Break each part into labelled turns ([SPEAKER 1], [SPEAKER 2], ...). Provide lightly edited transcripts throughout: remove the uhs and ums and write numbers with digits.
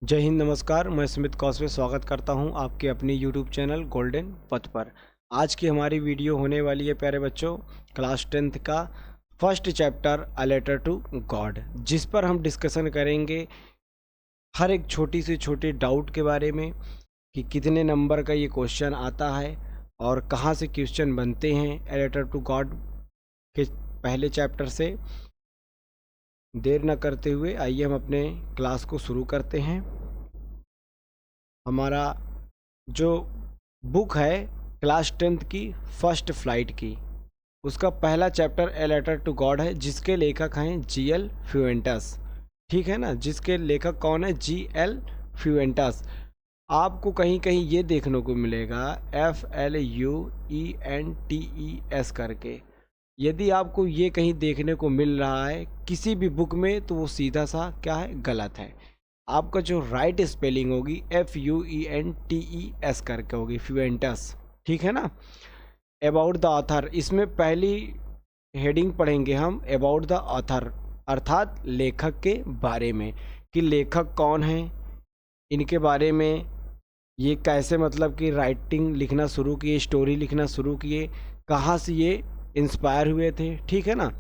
[SPEAKER 1] जय हिंद, नमस्कार। मैं स्मित कौशल स्वागत करता हूं आपके अपनी यूट्यूब चैनल गोल्डन पथ पर। आज की हमारी वीडियो होने वाली है प्यारे बच्चों, क्लास 10th का first chapter a letter to God, जिस पर हम डिस्कशन करेंगे हर एक छोटी से छोटी डाउट के बारे में कि कितने नंबर का ये क्वेश्चन आता है और कहाँ से क्वेश्चन बनते हैं अ लेटर टू गॉड के पहले चैप्टर से। देर न करते हुए आइए हम अपने क्लास को शुरू करते हैं। हमारा जो बुक है क्लास 10th की फर्स्ट फ्लाइट की, उसका पहला chapter a letter to God है, जिसके लेखक हैं जी.एल. फ्यूएंटस। ठीक है ना, जिसके लेखक कौन है? जी.एल. फ्यूएंटस। आपको कहीं कहीं ये देखने को मिलेगा FLUENTES करके। यदि आपको ये कहीं देखने को मिल रहा है किसी भी बुक में, तो वो सीधा सा क्या है? गलत है। आपका जो राइट स्पेलिंग होगी FUENTES करके होगी, फ्यूएंटस। ठीक है ना। अबाउट द ऑथर, इसमें पहली हेडिंग पढ़ेंगे हम अबाउट द ऑथर, अर्थात लेखक के बारे में कि लेखक कौन है, इनके बारे में, ये कैसे मतलब कि राइटिंग लिखना शुरू किए, स्टोरी लिखना शुरू किए, कहाँ से ये इंस्पायर हुए थे। ठीक है ना।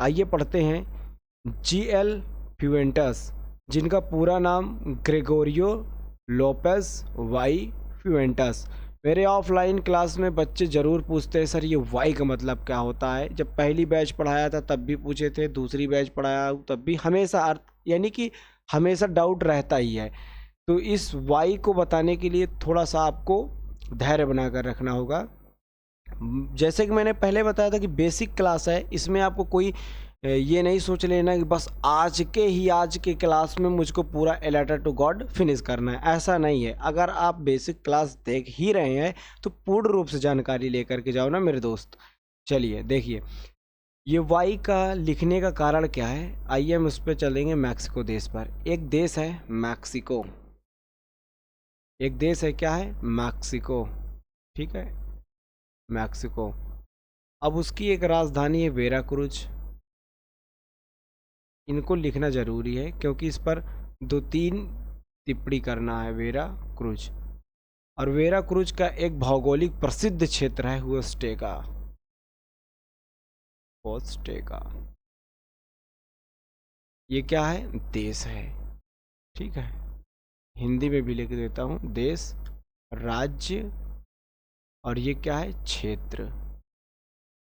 [SPEAKER 1] आइए पढ़ते हैं। जी.एल. फ्यूएंटस, जिनका पूरा नाम ग्रेगोरियो लोपेज वाई फ्यूएंटस। मेरे ऑफलाइन क्लास में बच्चे ज़रूर पूछते हैं, सर ये वाई का मतलब क्या होता है। जब पहली बैच पढ़ाया था तब भी पूछे थे, दूसरी बैच पढ़ाया तब भी, हमेशा अर्थ यानी कि हमेशा डाउट रहता ही है। तो इस वाई को बताने के लिए थोड़ा सा आपको धैर्य बनाकर रखना होगा। जैसे कि मैंने पहले बताया था कि बेसिक क्लास है, इसमें आपको कोई ये नहीं सोच लेना कि बस आज के क्लास में मुझको पूरा a letter to God finish करना है, ऐसा नहीं है। अगर आप बेसिक क्लास देख ही रहे हैं तो पूर्ण रूप से जानकारी लेकर के जाओ ना मेरे दोस्त। चलिए देखिए, ये वाई का लिखने का कारण क्या है, आइए हम उस पर चलेंगे। मैक्सिको देश पर, एक देश है मैक्सिको, एक देश है, क्या है? मैक्सिको। ठीक है, मैक्सिको। अब उसकी एक राजधानी है वेराक्रूज। इनको लिखना ज़रूरी है क्योंकि इस पर 2-3 टिप्पणी करना है। वेराक्रूज, और वेराक्रूज का एक भौगोलिक प्रसिद्ध क्षेत्र है हुएस्टेका। हुएस्टेका ये क्या है? देश है। ठीक है, हिंदी में भी लिख देता हूँ, देश, राज्य, और ये क्या है? क्षेत्र।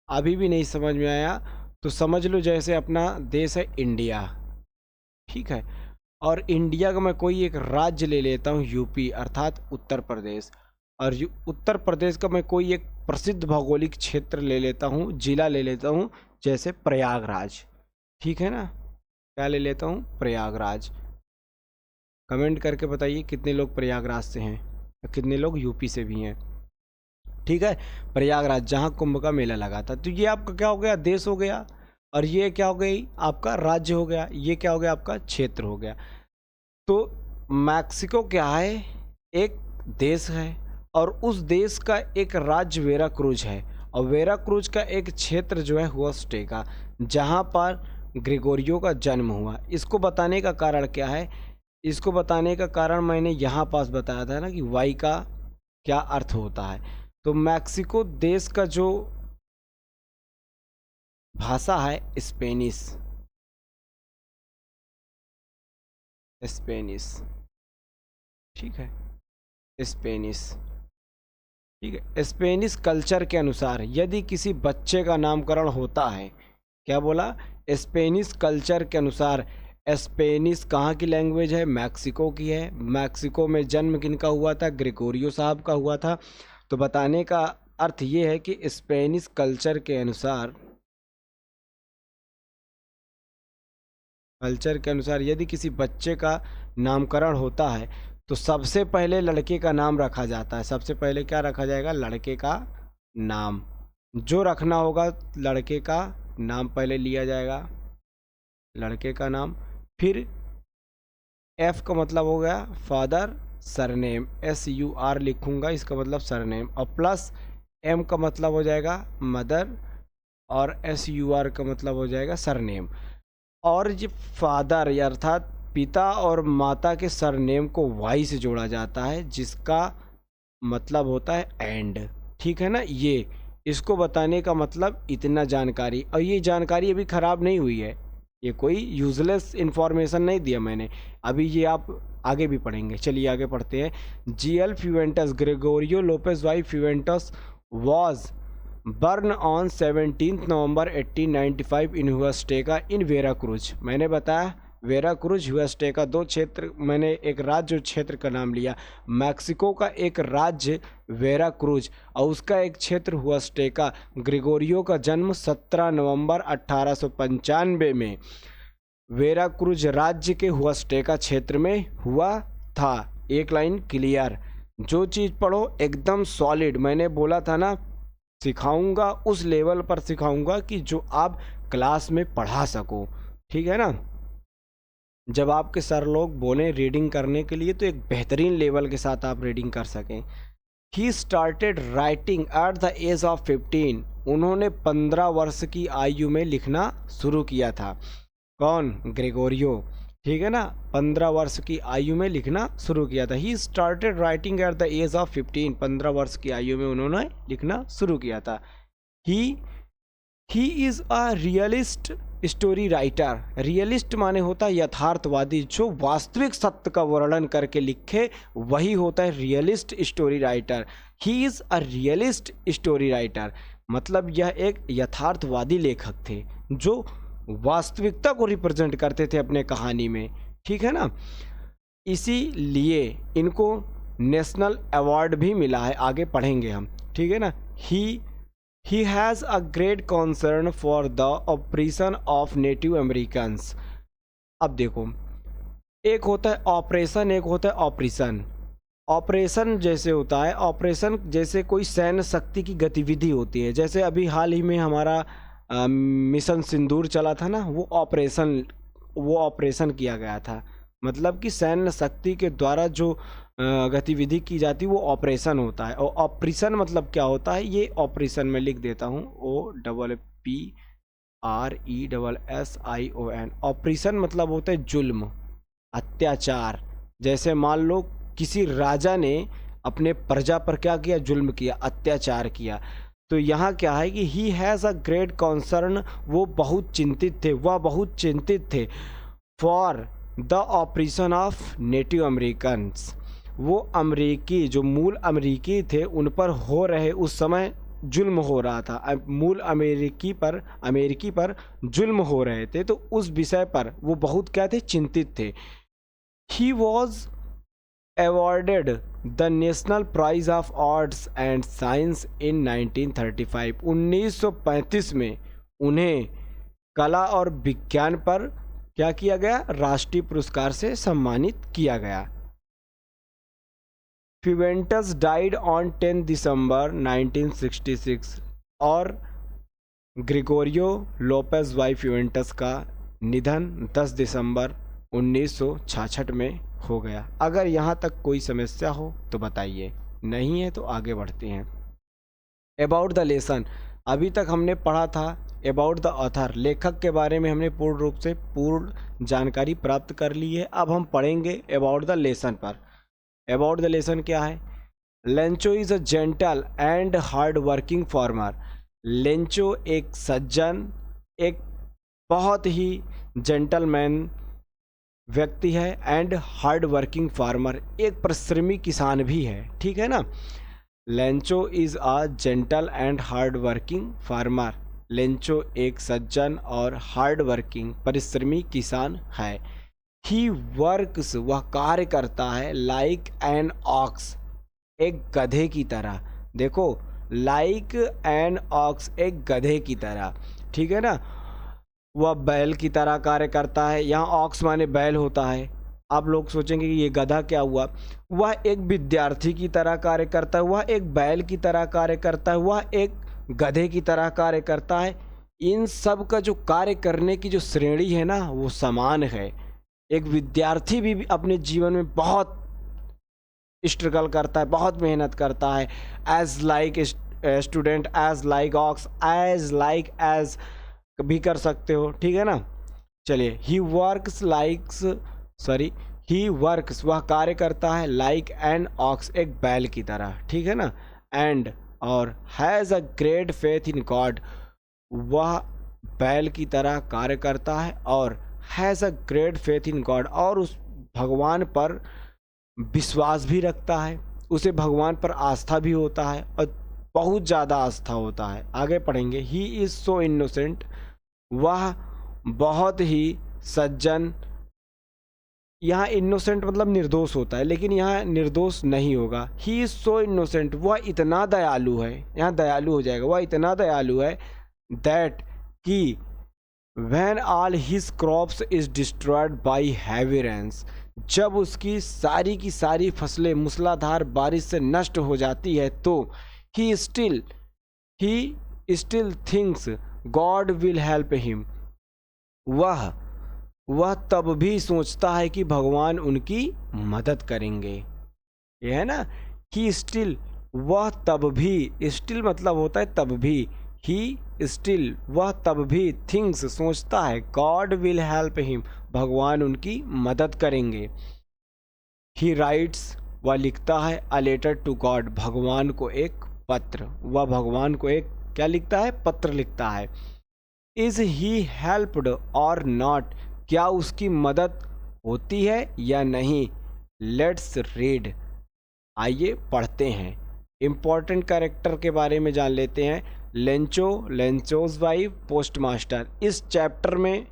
[SPEAKER 1] अभी भी नहीं समझ में आया तो समझ लो जैसे अपना देश है इंडिया। ठीक है, और इंडिया का मैं कोई एक राज्य ले लेता हूँ, यूपी अर्थात उत्तर प्रदेश, और उत्तर प्रदेश का मैं कोई एक प्रसिद्ध भौगोलिक क्षेत्र ले लेता हूँ, जिला ले लेता हूँ, जैसे प्रयागराज। ठीक है ना, क्या ले लेता हूँ? प्रयागराज। कमेंट करके बताइए कितने लोग प्रयागराज से हैं, कितने लोग यूपी से भी हैं। ठीक है, प्रयागराज जहाँ कुंभ का मेला लगा था। तो ये आपका क्या हो गया? देश हो गया। और ये क्या हो गई? आपका राज्य हो गया। ये क्या हो गया? आपका क्षेत्र हो गया। तो मैक्सिको क्या है? एक देश है, और उस देश का एक राज्य वेराक्रूज है, और वेराक्रूज का एक क्षेत्र जो है हुएस्टेका, जहाँ पर ग्रेगोरियो का जन्म हुआ। इसको बताने का कारण क्या है? इसको बताने का कारण मैंने यहाँ पास बताया था ना कि वाई का क्या अर्थ होता है। तो मैक्सिको देश का जो भाषा है स्पेनिश, स्पेनिश। ठीक है, स्पेनिश। ठीक है, स्पेनिश कल्चर के अनुसार यदि किसी बच्चे का नामकरण होता है, क्या बोला? स्पेनिश कल्चर के अनुसार। स्पेनिश कहाँ की लैंग्वेज है? मैक्सिको की है। मैक्सिको में जन्म किनका हुआ था? ग्रेगोरियो साहब का हुआ था। तो बताने का अर्थ ये है कि स्पेनिश कल्चर के अनुसार, यदि किसी बच्चे का नामकरण होता है तो सबसे पहले लड़के का नाम रखा जाता है। सबसे पहले क्या रखा जाएगा? लड़के का नाम। जो रखना होगा लड़के का नाम पहले लिया जाएगा, लड़के का नाम। फिर एफ का मतलब हो गया फादर, सरनेम, SUR लिखूंगा, इसका मतलब सरनेम, और प्लस एम का मतलब हो जाएगा मदर, और SUR का मतलब हो जाएगा सरनेम। और ये फादर अर्थात पिता और माता के सरनेम को वाई से जोड़ा जाता है, जिसका मतलब होता है एंड। ठीक है ना, ये इसको बताने का मतलब इतना जानकारी। और ये जानकारी अभी ख़राब नहीं हुई है, ये कोई यूजलेस इन्फॉर्मेशन नहीं दिया मैंने, अभी ये आप आगे भी पढ़ेंगे। चलिए आगे पढ़ते हैं। G L Fuentes, Gregorio Lopez y Fuentes was born on 17 November 1895 in Huasteca in Vera Cruz. मैंने बताया वेरा क्रूज हुएस्टेका दो क्षेत्र, मैंने एक राज्य क्षेत्र का नाम लिया। मैक्सिको का एक राज्य वेरा क्रूज और उसका एक क्षेत्र हुएस्टेका। ग्रेगोरियो का जन्म 17 नवंबर 1895 में वेरा क्रूज राज्य के हुएस्टेका क्षेत्र में हुआ था। एक लाइन क्लियर, जो चीज़ पढ़ो एकदम सॉलिड, मैंने बोला था ना सिखाऊंगा उस लेवल पर सिखाऊंगा कि जो आप क्लास में पढ़ा सको। ठीक है ना, जब आपके सर लोग बोलें रीडिंग करने के लिए तो एक बेहतरीन लेवल के साथ आप रीडिंग कर सकें। He started writing at the age of 15। उन्होंने 15 वर्ष की आयु में लिखना शुरू किया था। कौन? ग्रेगोरियो। ठीक है ना, 15 वर्ष की आयु में लिखना शुरू किया था। He started writing at the age of 15। 15 वर्ष की आयु में उन्होंने लिखना शुरू किया था। He is a realist story writer. Realist माने होता है यथार्थवादी, जो वास्तविक सत्य का वर्णन करके लिखे वही होता है realist story writer. He is a realist story writer मतलब यह एक यथार्थवादी लेखक थे जो वास्तविकता को रिप्रेजेंट करते थे अपने कहानी में। ठीक है ना, इसीलिए इनको नेशनल अवार्ड भी मिला है, आगे पढ़ेंगे हम। ठीक है ना, He has a great concern for the oppression of Native Americans। अब देखो, एक होता है ऑपरेशन, एक होता है ऑपरेशन। ऑपरेशन जैसे होता है, ऑपरेशन जैसे कोई सैन्य शक्ति की गतिविधि होती है। जैसे अभी हाल ही में हमारा मिशन सिंदूर चला था ना, वो ऑपरेशन किया गया था। मतलब कि सैन्य शक्ति के द्वारा जो गतिविधि की जाती है वो ऑपरेशन होता है। और ऑपरेशन मतलब क्या होता है, ये ऑपरेशन में लिख देता हूँ, OPPRESSION। ऑपरेशन मतलब होता है जुल्म, अत्याचार। जैसे मान लो किसी राजा ने अपने प्रजा पर क्या किया, जुल्म किया, अत्याचार किया। तो यहाँ क्या है कि he has a great concern, वो बहुत चिंतित थे, वह बहुत चिंतित थे for the operation of native Americans. वो अमरीकी, जो मूल अमरीकी थे, उन पर हो रहे उस समय जुल्म हो रहा था। मूल अमेरिकी पर जुल्म हो रहे थे, तो उस विषय पर वो बहुत क्या थे, चिंतित थे। He was awarded the national prize of arts and science in 1935। 1935 में उन्हें कला और विज्ञान पर क्या किया गया, राष्ट्रीय पुरस्कार से सम्मानित किया गया। फ्यूवेंटस डाइड ऑन 10 दिसंबर 1966 और ग्रेगोरियो लोपेज वाई फ्यूवेंटस का निधन 10 दिसंबर 1966 में हो गया। अगर यहाँ तक कोई समस्या हो तो बताइए, नहीं है तो आगे बढ़ते हैं। अबाउट द लेसन, अभी तक हमने पढ़ा था अबाउट द ऑथर, लेखक के बारे में हमने पूर्ण रूप से पूर्ण जानकारी प्राप्त कर ली है। अब हम पढ़ेंगे अबाउट द लेसन पर। अबाउट द लेसन क्या है? Lencho is a gentle and hard working farmer. Lencho एक सज्जन, एक बहुत ही जेंटलमैन व्यक्ति है, एंड हार्ड वर्किंग फार्मर, एक परिश्रमी किसान भी है। ठीक है ना, Lencho is a gentle and hard working farmer. Lencho एक सज्जन और हार्ड वर्किंग परिश्रमी किसान है। ही वर्क्स, वह कार्य करता है, लाइक एन ऑक्स, एक गधे की तरह। देखो, लाइक एन ऑक्स, एक गधे की तरह। ठीक है ना, वह बैल की तरह कार्य करता है। यहाँ ऑक्स माने बैल होता है। आप लोग सोचेंगे कि ये गधा क्या हुआ। वह एक विद्यार्थी की तरह कार्य करता है, वह एक बैल की तरह कार्य करता है, वह एक गधे की तरह कार्य करता है। इन सब का जो कार्य करने की जो श्रेणी है ना, वो समान है। एक विद्यार्थी भी अपने जीवन में बहुत स्ट्रगल करता है, बहुत मेहनत करता है। As like student, as like ox, as like as भी कर सकते हो। ठीक है ना, चलिए। He works likes sorry he works, वह कार्य करता है, लाइक एन ऑक्स, एक बैल की तरह, ठीक है ना, एंड और has a great faith in God, वह बैल की तरह कार्य करता है और has a great faith in God, और उस भगवान पर विश्वास भी रखता है, उसे भगवान पर आस्था भी होता है और बहुत ज़्यादा आस्था होता है। आगे पढ़ेंगे, ही इज़ सो इनोसेंट, वह बहुत ही सज्जन, यहाँ इनोसेंट मतलब निर्दोष होता है, लेकिन यहाँ निर्दोष नहीं होगा। ही इज़ सो इनोसेंट, वह इतना दयालु है, यहाँ दयालु हो जाएगा, वह इतना दयालु है, दैट कि when all his crops is destroyed by heavy rains, जब उसकी सारी की सारी फसलें मूसलाधार बारिश से नष्ट हो जाती है, तो he still thinks God will help him, वह तब भी सोचता है कि भगवान उनकी मदद करेंगे। ये है ना, ही स्टिल, वह तब भी, स्टिल मतलब होता है तब भी, ही स्टिल, वह तब भी, थिंक्स सोचता है, गॉड विल हेल्प हिम, भगवान उनकी मदद करेंगे। ही राइट्स, वह लिखता है, अ लेटर टू गॉड, भगवान को एक पत्र, वह भगवान को एक क्या लिखता है, पत्र लिखता है। इज ही हेल्प्ड और नॉट, क्या उसकी मदद होती है या नहीं। लेट्स रीड, आइए पढ़ते हैं। इम्पॉर्टेंट कैरेक्टर के बारे में जान लेते हैं। Lencho, Lencho's wife, post master. इस चैप्टर में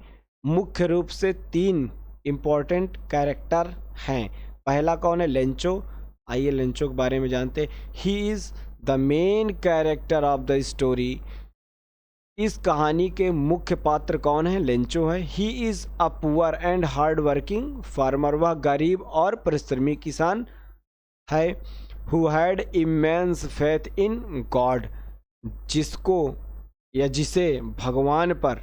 [SPEAKER 1] मुख्य रूप से 3 इम्पॉर्टेंट कैरेक्टर हैं। पहला कौन है, लेंचो। आइए लेंचो के बारे में जानते हैं। He is the main character of the story, इस कहानी के मुख्य पात्र कौन है, लेंचो है। He is a poor and hard working farmer, वह गरीब और परिश्रमी किसान है। Who had immense faith in God, जिसको या जिसे भगवान पर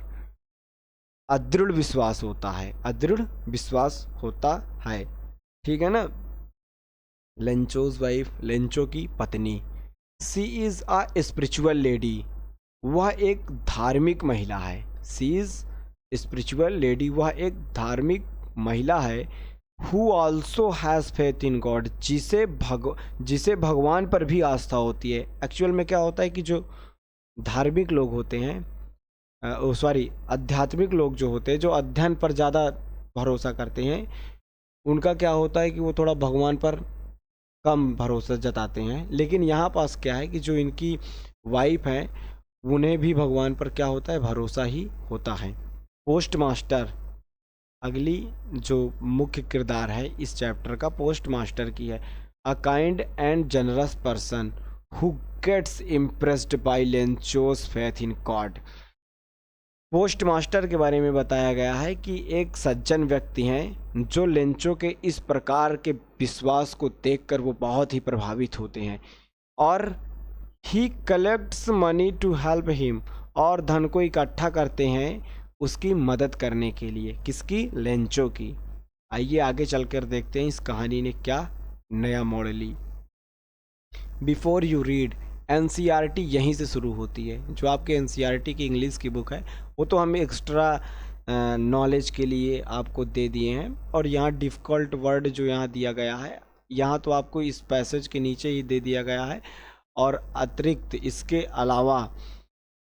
[SPEAKER 1] अदृढ़ विश्वास होता है, अदृढ़ विश्वास होता है, ठीक है ना। लेंचोज वाइफ, लेंचो की पत्नी। सी इज़ अ स्पिरिचुअल लेडी, वह एक धार्मिक महिला है। सी इज़ स्पिरिचुअल लेडी, वह एक धार्मिक महिला है। Who also has faith in God, जिसे भगवान पर भी आस्था होती है। एक्चुअल में क्या होता है कि जो धार्मिक लोग होते हैं, आध्यात्मिक लोग जो होते हैं, जो अध्ययन पर ज़्यादा भरोसा करते हैं, उनका क्या होता है कि वो थोड़ा भगवान पर कम भरोसा जताते हैं। लेकिन यहाँ पास क्या है कि जो इनकी वाइफ है, उन्हें भी भगवान पर क्या होता है, भरोसा ही होता है। पोस्ट मास्टर, अगली जो मुख्य किरदार है इस चैप्टर का, पोस्ट मास्टर की है। A kind and generous person who gets impressed by Lencho's faith in God. Postmaster के बारे में बताया गया है कि एक सज्जन व्यक्ति हैं जो लेंचो के इस प्रकार के विश्वास को देखकर वो बहुत ही प्रभावित होते हैं, और he collects money to help him, और धन को इकट्ठा करते हैं उसकी मदद करने के लिए। किसकी, लेंचो की। आइए आगे चलकर देखते हैं इस कहानी ने क्या नया मोड़ ली। बिफोर यू रीड, एनसीईआरटी यहीं से शुरू होती है। जो आपके एनसीईआरटी की इंग्लिश की बुक है वो तो हमें एक्स्ट्रा नॉलेज के लिए आपको दे दिए हैं, और यहाँ डिफ़िकल्ट वर्ड जो यहाँ दिया गया है, यहाँ तो आपको इस पैसेज के नीचे ही दे दिया गया है। और अतिरिक्त इसके अलावा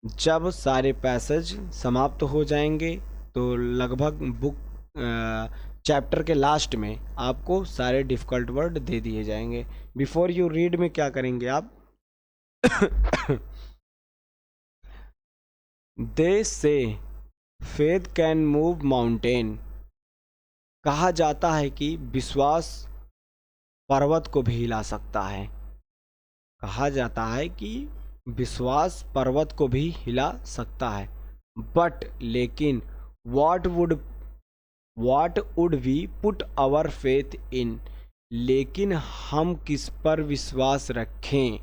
[SPEAKER 1] जब सारे पैसेज समाप्त हो जाएंगे तो लगभग बुक चैप्टर के लास्ट में आपको सारे डिफ़िकल्ट वर्ड दे दिए जाएंगे। बिफोर यू रीड में क्या करेंगे आप दे से फेथ कैन मूव माउंटेन, कहा जाता है कि विश्वास पर्वत को भी हिला सकता है। कहा जाता है कि विश्वास पर्वत को भी हिला सकता है। बट लेकिन what would we put our faith in, लेकिन हम किस पर विश्वास रखें,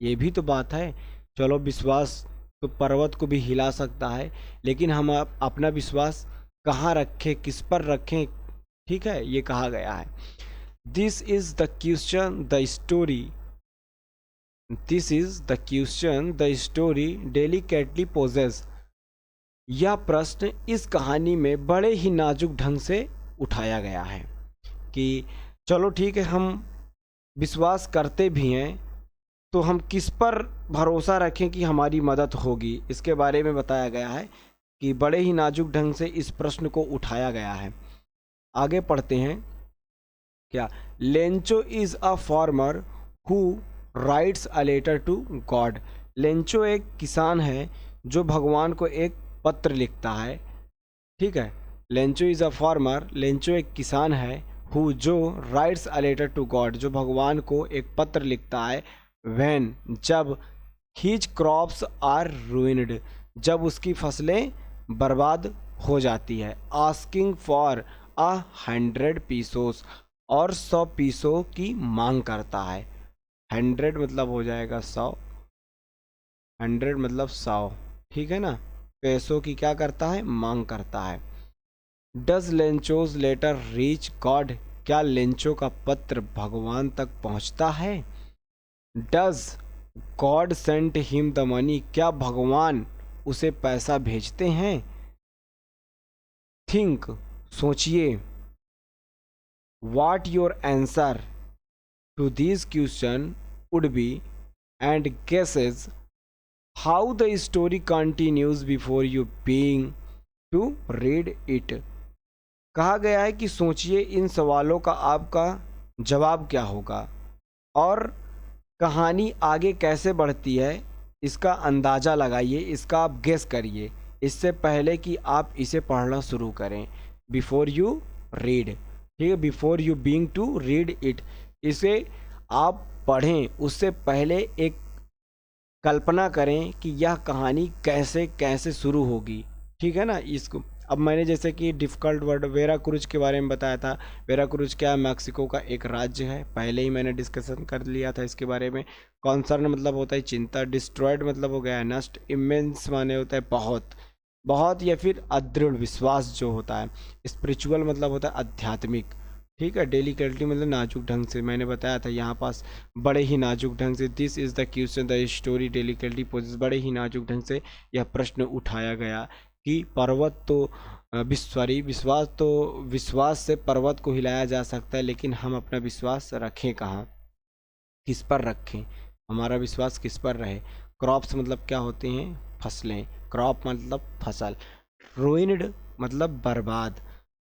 [SPEAKER 1] ये भी तो बात है। चलो विश्वास तो पर्वत को भी हिला सकता है, लेकिन हम अपना विश्वास कहाँ रखें, किस पर रखें, ठीक है, ये कहा गया है। This is the question the story delicately poses, यह प्रश्न इस कहानी में बड़े ही नाजुक ढंग से उठाया गया है। कि चलो ठीक है, हम विश्वास करते भी हैं, तो हम किस पर भरोसा रखें कि हमारी मदद होगी। इसके बारे में बताया गया है कि बड़े ही नाजुक ढंग से इस प्रश्न को उठाया गया है। आगे पढ़ते हैं। क्या? Lencho is a farmer who writes a letter to God. Lencho एक किसान है जो भगवान को एक पत्र लिखता है। ठीक है, Lencho is a farmer, Lencho एक किसान है, हु जो writes a letter to God, जो भगवान को एक पत्र लिखता है, व्हेन जब, हीज क्रॉप्स आर रुइनड, जब उसकी फसलें बर्बाद हो जाती है, आस्किंग फॉर 100 पीसोस, और 100 पीसों की मांग करता है। 100 मतलब हो जाएगा 100, 100 मतलब 100, ठीक है ना। पैसों की क्या करता है? मांग करता है। Does Lencho's letter reach God, क्या लेंचो का पत्र भगवान तक पहुंचता है? Does God sent him the money, क्या भगवान उसे पैसा भेजते हैं? थिंक, सोचिए, what your answer to these question would be, and guesses how the story continues before you being to read it। कहा गया है कि सोचिए इन सवालों का आपका जवाब क्या होगा और कहानी आगे कैसे बढ़ती है, इसका अंदाज़ा लगाइए, इसका आप गेस करिए इससे पहले कि आप इसे पढ़ना शुरू करें। बिफोर यू रीड, ठीक है, before you being to read it, इसे आप पढ़ें उससे पहले एक कल्पना करें कि यह कहानी कैसे कैसे शुरू होगी, ठीक है ना। इसको अब मैंने जैसे कि डिफ़िकल्ट वर्ड वेराक्रूज के बारे में बताया था। वेराक्रूज क्या है? मैक्सिको का एक राज्य है, पहले ही मैंने डिस्कशन कर लिया था इसके बारे में। कॉन्सर्न मतलब होता है चिंता, डिस्ट्रॉयड मतलब हो गया है नष्ट, इमेंस माने होता है बहुत बहुत, या फिर अदृढ़ विश्वास जो होता है। स्पिरिचुअल मतलब होता है आध्यात्मिक, ठीक है। डेलिकेटली मतलब नाजुक ढंग से, मैंने बताया था यहाँ पास बड़े ही नाजुक ढंग से। This is the question the story delicately poses, बड़े ही नाजुक ढंग से यह प्रश्न उठाया गया कि पर्वत तो विश्वास से पर्वत को हिलाया जा सकता है, लेकिन हम अपना विश्वास रखें कहाँ, किस पर रखें, हमारा विश्वास किस पर रहे। क्रॉप्स मतलब क्या होते हैं? फसलें, क्रॉप मतलब फसल। रुइनड मतलब बर्बाद,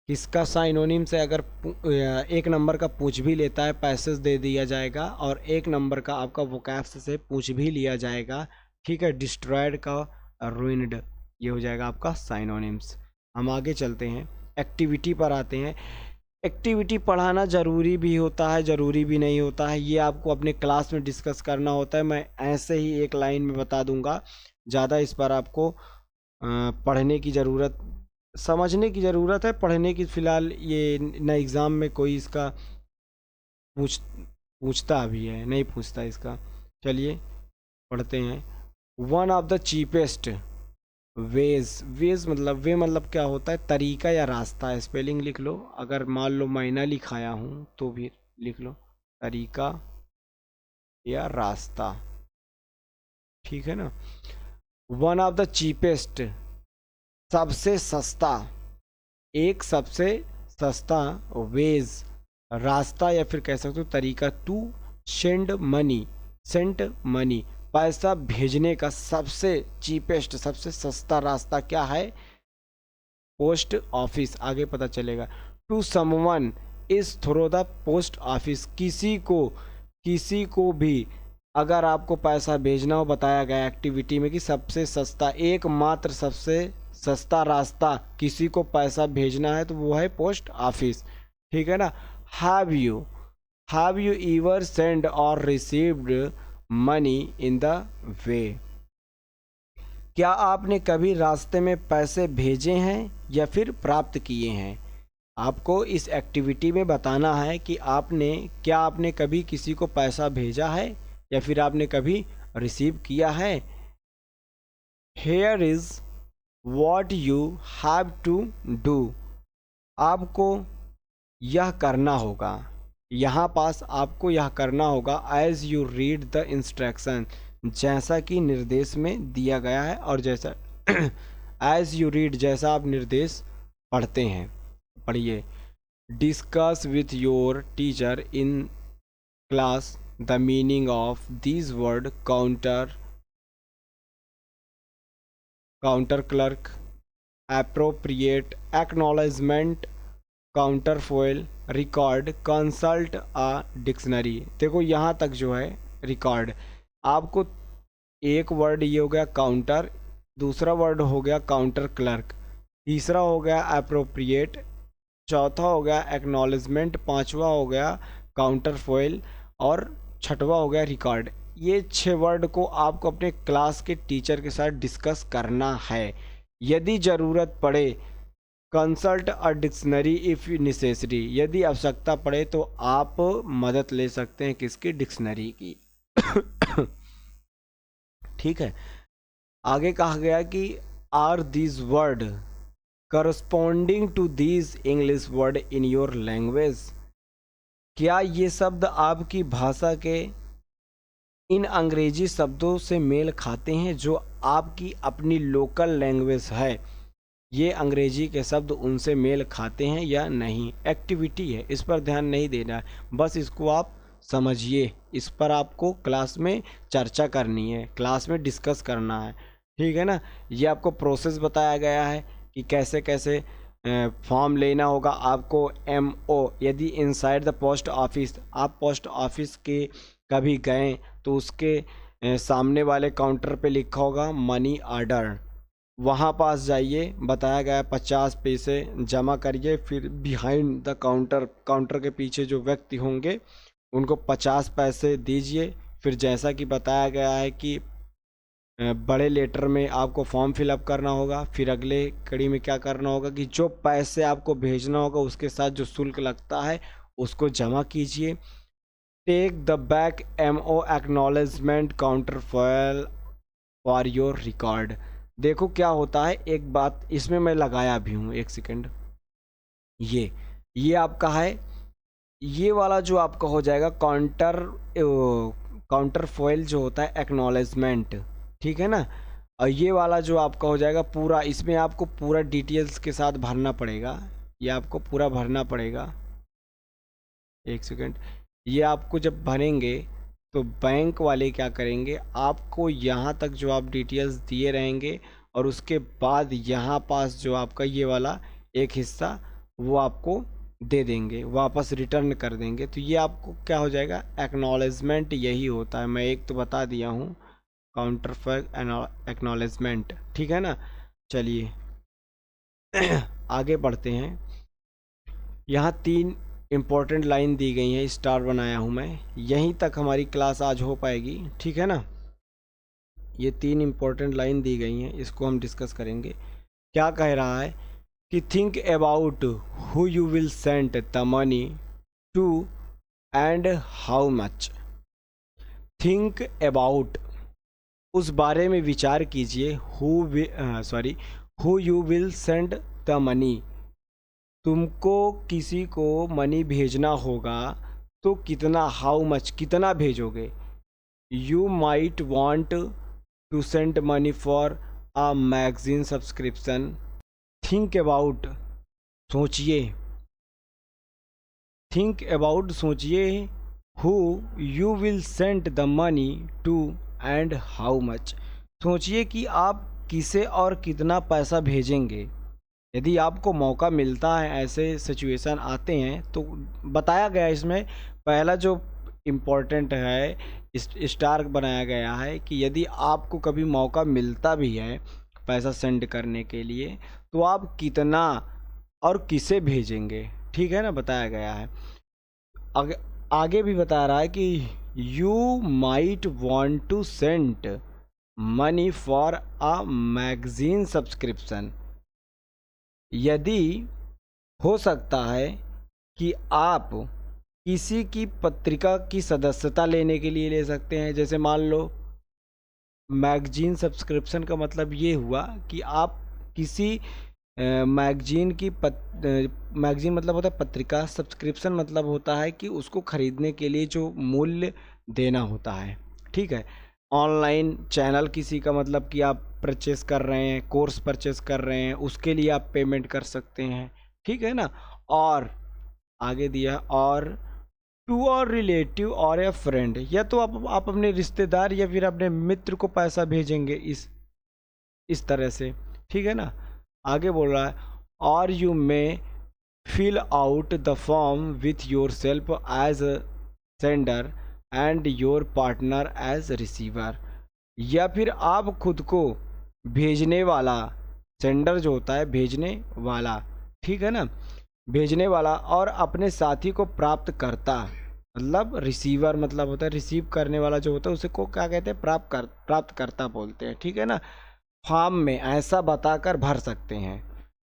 [SPEAKER 1] किसका साइनोनिम से अगर 1 नंबर का पूछ भी लेता है पैसेज दे दिया जाएगा, और 1 नंबर का आपका वोकैब्स से पूछ भी लिया जाएगा, ठीक है। डिस्ट्रॉयड का रुइनड, ये हो जाएगा आपका साइनोनिम्स। हम आगे चलते हैं, एक्टिविटी पर आते हैं। एक्टिविटी पढ़ाना ज़रूरी भी होता है, ज़रूरी भी नहीं होता है, ये आपको अपने क्लास में डिस्कस करना होता है। मैं ऐसे ही एक लाइन में बता दूंगा, ज़्यादा इस पर आपको पढ़ने की ज़रूरत, समझने की ज़रूरत है, पढ़ने की फ़िलहाल ये न एग्ज़ाम में कोई इसका पूछता भी है, नहीं पूछता इसका। चलिए पढ़ते हैं। One of the cheapest ways मतलब वे मतलब क्या होता है? तरीका या रास्ता है। स्पेलिंग लिख लो, अगर मान लो मैंने लिखाया हूँ तो भी लिख लो, तरीका या रास्ता, ठीक है ना। वन ऑफ द चीपेस्ट, सबसे सस्ता, एक सबसे सस्ता वेज, रास्ता या फिर कह सकते हो तरीका, to send money, send money, पैसा भेजने का सबसे चीपेस्ट, सबसे सस्ता रास्ता क्या है? पोस्ट ऑफिस, आगे पता चलेगा। To someone is through the post office, किसी को भी अगर आपको पैसा भेजना हो, बताया गया एक्टिविटी में कि सबसे सस्ता, एकमात्र सबसे सस्ता रास्ता किसी को पैसा भेजना है तो वो है पोस्ट ऑफिस, ठीक है ना। हैव यू एवर सेंड और received money in the way, क्या आपने कभी रास्ते में पैसे भेजे हैं या फिर प्राप्त किए हैं? आपको इस एक्टिविटी में बताना है कि आपने कभी किसी को पैसा भेजा है या फिर आपने कभी रिसीव किया है। Here is what you have to do, आपको यह करना होगा, यहाँ पास आपको यह करना होगा। As you read the instruction, जैसा कि निर्देश में दिया गया है, और जैसा एज यू रीड, जैसा आप निर्देश पढ़ते हैं। पढ़िए। Discuss with your teacher in class the meaning of these word counter, counter clerk, appropriate, acknowledgement, counterfoil, record, consult a dictionary. देखो यहाँ तक जो है रिकॉर्ड, आपको एक वर्ड ये हो गया काउंटर, दूसरा वर्ड हो गया काउंटर क्लर्क, तीसरा हो गया अप्रोप्रिएट, चौथा हो गया एक्नॉलेजमेंट, पांचवा हो गया काउंटरफॉइल और छठवा हो गया रिकॉर्ड। ये 6 वर्ड को आपको अपने क्लास के टीचर के साथ डिस्कस करना है। यदि ज़रूरत पड़े consult a dictionary if necessary, यदि आवश्यकता पड़े तो आप मदद ले सकते हैं किसकी, डिक्शनरी की। ठीक है। आगे कहा गया कि are these word corresponding to these English word in your language, क्या ये शब्द आपकी भाषा के इन अंग्रेजी शब्दों से मेल खाते हैं जो आपकी अपनी लोकल लैंग्वेज है। ये अंग्रेजी के शब्द उनसे मेल खाते हैं या नहीं। एक्टिविटी है, इस पर ध्यान नहीं देना है, बस इसको आप समझिए, इस पर आपको क्लास में चर्चा करनी है, क्लास में डिस्कस करना है। ठीक है ना। ये आपको प्रोसेस बताया गया है कि कैसे कैसे फॉर्म लेना होगा आपको। MO, यदि इनसाइड द पोस्ट ऑफिस, आप पोस्ट ऑफिस के कभी गए तो उसके सामने वाले काउंटर पे लिखा होगा मनी ऑर्डर, वहाँ पास जाइए, बताया गया 50 पैसे जमा करिए, फिर बिहाइंड द काउंटर, काउंटर के पीछे जो व्यक्ति होंगे उनको 50 पैसे दीजिए। फिर जैसा कि बताया गया है कि बड़े लेटर में आपको फॉर्म फिलअप करना होगा। फिर अगले कड़ी में क्या करना होगा कि जो पैसे आपको भेजना होगा उसके साथ जो शुल्क लगता है उसको जमा कीजिए। Take the back MO acknowledgement counterfoil for your record. देखो क्या होता है, एक बात इसमें मैं लगाया भी हूँ, एक सेकेंड। ये आपका है, ये वाला जो आपका हो जाएगा काउंटरफॉइल जो होता है एक्नॉलेजमेंट, ठीक है ना। और ये वाला जो आपका हो जाएगा पूरा, इसमें आपको पूरा डिटेल्स के साथ भरना पड़ेगा, ये आपको पूरा भरना पड़ेगा। एक सेकेंड, ये आपको जब भरेंगे तो बैंक वाले क्या करेंगे, आपको यहाँ तक जो आप डिटेल्स दिए रहेंगे और उसके बाद यहाँ पास जो आपका ये वाला एक हिस्सा वो आपको दे देंगे, वापस रिटर्न कर देंगे। तो ये आपको क्या हो जाएगा, एक्नॉलेजमेंट यही होता है। मैं एक तो बता दिया हूँ, काउंटरफॉइल एक्नॉलेजमेंट, ठीक है ना। चलिए आगे बढ़ते हैं। यहाँ 3 इम्पोर्टेंट लाइन दी गई हैं, स्टार बनाया हूँ मैं, यहीं तक हमारी क्लास आज हो पाएगी, ठीक है ना। ये 3 इम्पोर्टेंट लाइन दी गई हैं, इसको हम डिस्कस करेंगे। क्या कह रहा है कि think about who you will send the money to and how much. Think about, उस बारे में विचार कीजिए, who you will send the money, तुमको किसी को मनी भेजना होगा तो कितना, हाउ मच कितना भेजोगे। You might want to send money for a magazine subscription. Think about, सोचिए, थिंक अबाउट सोचिए, who you will send the money to and how much. सोचिए कि आप किसे और कितना पैसा भेजेंगे। यदि आपको मौका मिलता है, ऐसे सिचुएशन आते हैं तो बताया गया इसमें पहला जो इम्पोर्टेंट है, स्टार बनाया गया है कि यदि आपको कभी मौका मिलता भी है पैसा सेंड करने के लिए तो आप कितना और किसे भेजेंगे, ठीक है ना, बताया गया है। आगे भी बता रहा है कि you might want to send money for a magazine subscription. यदि हो सकता है कि आप किसी की पत्रिका की सदस्यता लेने के लिए ले सकते हैं। जैसे मान लो मैगजीन सब्सक्रिप्शन का मतलब ये हुआ कि आप किसी मैगजीन की मैगजीन मतलब होता है पत्रिका, सब्सक्रिप्शन मतलब होता है कि उसको ख़रीदने के लिए जो मूल्य देना होता है, ठीक है। ऑनलाइन चैनल किसी का मतलब कि आप परचेस कर रहे हैं, कोर्स परचेस कर रहे हैं, उसके लिए आप पेमेंट कर सकते हैं, ठीक है ना। और आगे दिया और टू और रिलेटिव और ए फ्रेंड, या तो आप अपने रिश्तेदार या फिर अपने मित्र को पैसा भेजेंगे इस तरह से, ठीक है ना। आगे बोल रहा है और you may fill out the form with yourself as a sender and your partner as receiver, या फिर आप खुद को भेजने वाला, सेंडर जो होता है भेजने वाला, ठीक है ना, भेजने वाला, और अपने साथी को प्राप्त करता, मतलब रिसीवर मतलब होता है रिसीव करने वाला जो होता है उसे को क्या कहते हैं, प्राप्त करता बोलते हैं, ठीक है ना। फॉर्म में ऐसा बताकर भर सकते हैं,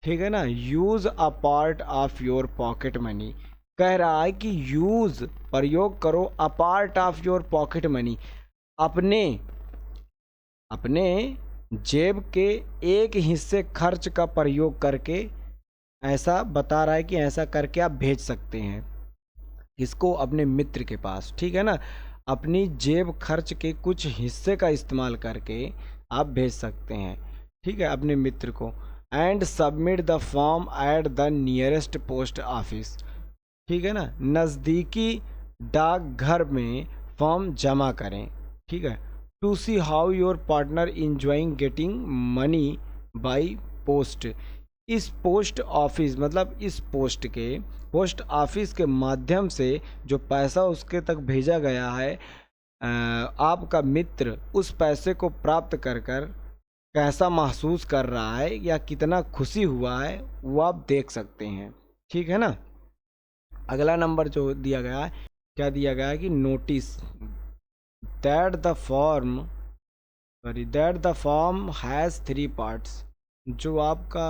[SPEAKER 1] ठीक है ना। Use a part of your pocket money, कह रहा है कि यूज़ प्रयोग करो a part of your pocket money, अपने जेब के एक हिस्से खर्च का प्रयोग करके, ऐसा बता रहा है कि ऐसा करके आप भेज सकते हैं किसको, अपने मित्र के पास, ठीक है ना। अपनी जेब खर्च के कुछ हिस्से का इस्तेमाल करके आप भेज सकते हैं, ठीक है, अपने मित्र को। And submit the form at the nearest post office, ठीक है ना, नज़दीकी डाकघर में फॉर्म जमा करें, ठीक है। To see how your partner enjoying getting money by post, इस पोस्ट ऑफिस मतलब इस पोस्ट ऑफिस के माध्यम से जो पैसा उसके तक भेजा गया है, आपका मित्र उस पैसे को प्राप्त कर कैसा महसूस कर रहा है या कितना खुशी हुआ है वो आप देख सकते हैं, ठीक है ना। अगला नंबर जो दिया गया है, क्या दिया गया है कि notice that the form has 3 parts, जो आपका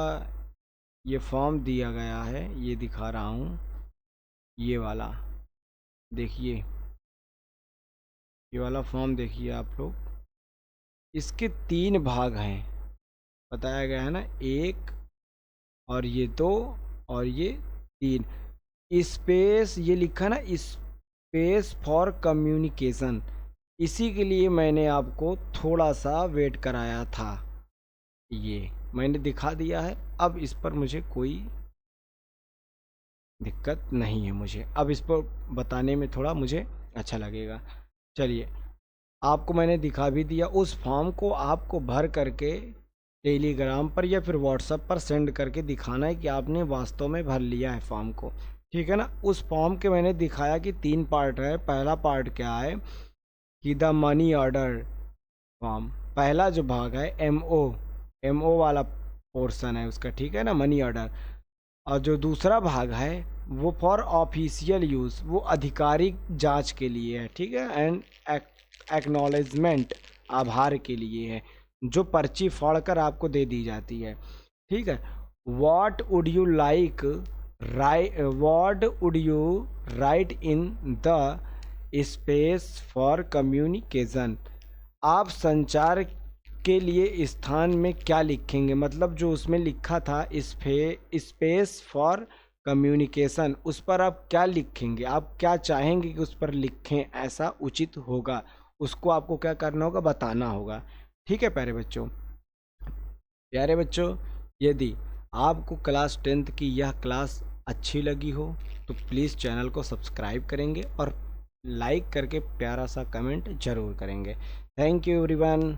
[SPEAKER 1] ये फॉर्म दिया गया है, ये दिखा रहा हूँ, ये वाला देखिए, ये वाला फॉर्म देखिए आप लोग, इसके 3 भाग हैं बताया गया है ना, 1 और ये 2 और ये 3। स्पेस ये लिखा ना, स्पेस फॉर कम्युनिकेशन, इसी के लिए मैंने आपको थोड़ा सा वेट कराया था, ये मैंने दिखा दिया है। अब इस पर मुझे कोई दिक्कत नहीं है, मुझे अब इस पर बताने में थोड़ा मुझे अच्छा लगेगा। चलिए, आपको मैंने दिखा भी दिया, उस फॉर्म को आपको भर करके टेलीग्राम पर या फिर व्हाट्सएप पर सेंड करके दिखाना है कि आपने वास्तव में भर लिया है फॉर्म को, ठीक है ना। उस फॉर्म के मैंने दिखाया कि 3 पार्ट है। पहला पार्ट क्या है कि द मनी ऑर्डर फॉर्म, पहला जो भाग है एमओ वाला पोर्शन है उसका, ठीक है ना, मनी ऑर्डर। और जो दूसरा भाग है वो फॉर ऑफिशियल यूज़, वो आधिकारिक जांच के लिए है, ठीक है। एंड एक्नॉलेजमेंट, आभार के लिए है, जो पर्ची फाड़ कर आपको दे दी जाती है, ठीक है। What would you right in the space for communication, आप संचार के लिए स्थान में क्या लिखेंगे, मतलब जो उसमें लिखा था स्पेस फॉर कम्युनिकेशन, उस पर आप क्या लिखेंगे, आप क्या चाहेंगे कि उस पर लिखें, ऐसा उचित होगा, उसको आपको क्या करना होगा, बताना होगा, ठीक है। प्यारे बच्चों, यदि आपको क्लास 10th की यह क्लास अच्छी लगी हो तो प्लीज़ चैनल को सब्सक्राइब करेंगे और लाइक करके प्यारा सा कमेंट ज़रूर करेंगे। Thank you everyone.